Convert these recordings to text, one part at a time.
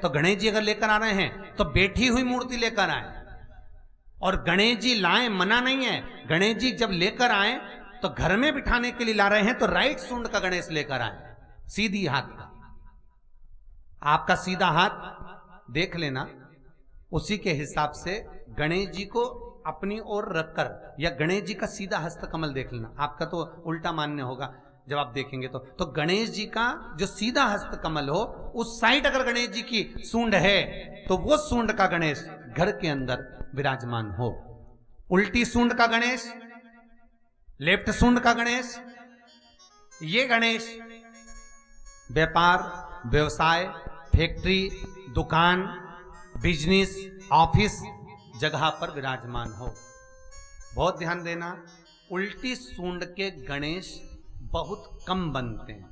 तो गणेश जी अगर लेकर आ रहे हैं तो बैठी हुई मूर्ति लेकर आए, और गणेश जी लाएं मना नहीं है। गणेश जी जब लेकर आए तो घर में बिठाने के लिए ला रहे हैं तो राइट सूंड का गणेश लेकर आए, सीधी हाथ का। आपका सीधा हाथ देख लेना, उसी के हिसाब से गणेश जी को अपनी ओर रखकर, या गणेश जी का सीधा हस्त कमल देख लेना। आपका तो उल्टा मान्य होगा जब आप देखेंगे तो गणेश जी का जो सीधा हस्त कमल हो, उस साइड अगर गणेश जी की सूंड है तो वो सूंड का गणेश घर के अंदर विराजमान हो। उल्टी सूंड का गणेश, लेफ्ट सूंड का गणेश, ये गणेश व्यापार, व्यवसाय, फैक्ट्री, दुकान, बिजनेस, ऑफिस जगह पर विराजमान हो। बहुत ध्यान देना, उल्टी सूंड के गणेश बहुत कम बनते हैं।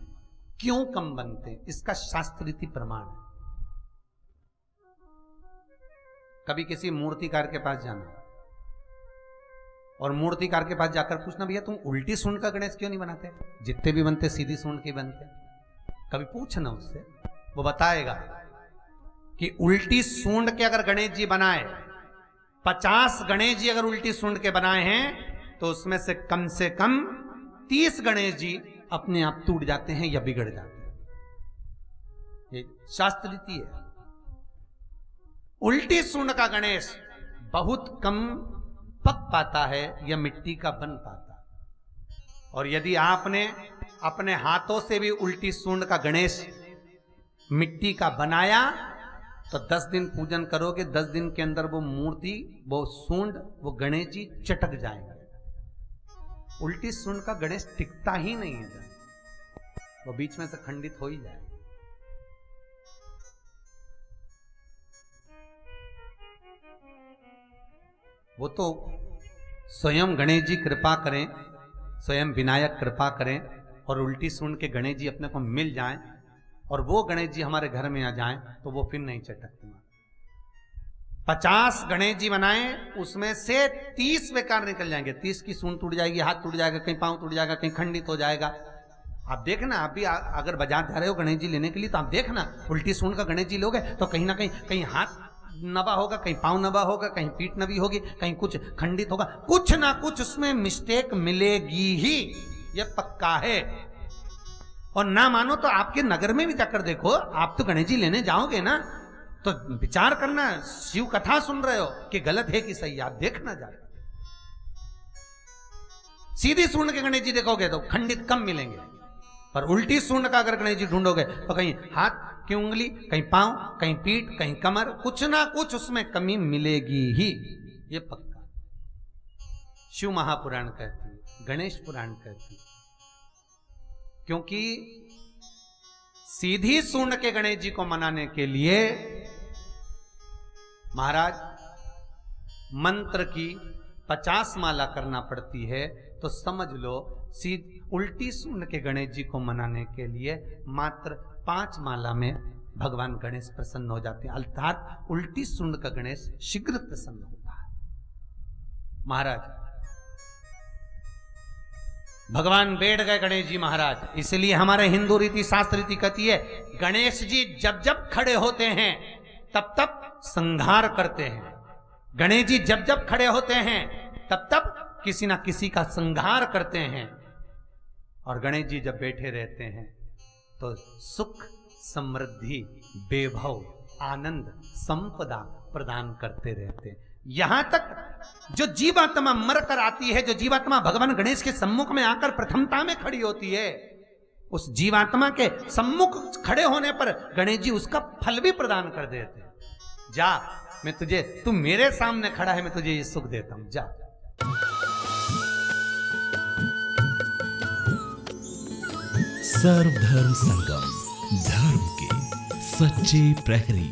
क्यों कम बनते हैं? इसका शास्त्रीय प्रमाण है। कभी किसी मूर्तिकार के पास जाना और मूर्तिकार के पास जाकर पूछना, भैया तुम उल्टी सूंड का गणेश क्यों नहीं बनाते? जितने भी बनते सीधी सूंड के बनते। कभी पूछना उससे, वो बताएगा कि उल्टी सूंड के अगर गणेश जी बनाए, 50 गणेश जी अगर उल्टी सूंड के बनाए हैं तो उसमें से कम 30 गणेश जी अपने आप टूट जाते हैं या बिगड़ जाते हैं। ये शास्त्र रीति है। उल्टी सूंड का गणेश बहुत कम पक पाता है या मिट्टी का बन पाता है। और यदि आपने अपने हाथों से भी उल्टी सूंड का गणेश मिट्टी का बनाया तो 10 दिन पूजन करोगे, 10 दिन के अंदर वो मूर्ति, वो सूंड, वो गणेश जी चटक जाएगा। उल्टी सूंड का गणेश टिकता ही नहीं है, वो बीच में से खंडित हो ही जाएगा। वो तो स्वयं गणेश जी कृपा करें, स्वयं विनायक कृपा करें और उल्टी सूंड के गणेश जी अपने को मिल जाएं और वो गणेश जी हमारे घर में आ जाएं तो वो फिर नहीं चटकते। 50 गणेश जी बनाए, उसमें से 30 बेकार निकल जाएंगे। 30 की सूंड टूट जाएगी, हाथ टूट जाएगा, कहीं पांव टूट जाएगा, कहीं खंडित हो जाएगा। आप देखना, आप भी अगर बाजार जा रहे हो गणेश जी लेने के लिए तो आप देखना, उल्टी सूंड का गणेश जी लोगे तो कहीं ना कहीं हाथ नबा होगा, कहीं पांव नबा होगा, कहीं पीठ नबी होगी, कहीं कुछ खंडित होगा, कुछ ना कुछ उसमें मिस्टेक मिलेगी ही, यह पक्का है। और ना मानो तो आपके नगर में भी जाकर देखो, आप तो गणेश जी लेने जाओगे ना तो विचार करना, शिव कथा सुन रहे हो कि गलत है कि सही, आप देखना जा। सीधी सूंड के गणेश जी देखोगे तो खंडित कम मिलेंगे, पर उल्टी सूंड का अगर गणेश जी ढूंढोगे तो कहीं हाथ की उंगली, कहीं पांव, कहीं पीठ, कहीं कमर, कुछ ना कुछ उसमें कमी मिलेगी ही, ये पक्का। शिव महापुराण कहती है, गणेश पुराण कहती है, क्योंकि सीधी सूंड के गणेश जी को मनाने के लिए महाराज मंत्र की 50 माला करना पड़ती है। तो समझ लो उल्टी सूंड के गणेश जी को मनाने के लिए मात्र 5 माला में भगवान गणेश प्रसन्न हो जाते हैं, अर्थात उल्टी सूंड का गणेश शीघ्र प्रसन्न होता है। महाराज भगवान बैठ गए गणेश जी महाराज, इसलिए हमारे हिंदू रीति शास्त्र रीति कहती है, गणेश जी जब जब खड़े होते हैं तब तब संहार करते हैं। गणेश जी जब जब खड़े होते हैं तब तब किसी ना किसी का संहार करते हैं। और गणेश जी जब बैठे रहते हैं तो सुख, समृद्धि, वैभव, आनंद, संपदा प्रदान करते रहते हैं। यहां तक जो जीवात्मा मर कर आती है, जो जीवात्मा भगवान गणेश के सम्मुख में आकर प्रथमता में खड़ी होती है, उस जीवात्मा के सम्मुख खड़े होने पर गणेश जी उसका फल भी प्रदान कर देते हैं। जा, मैं तुझे, तू मेरे सामने खड़ा है, मैं तुझे ये सुख देता हूं, जा। सर्वधर्म संगम, धर्म के सच्चे प्रहरी।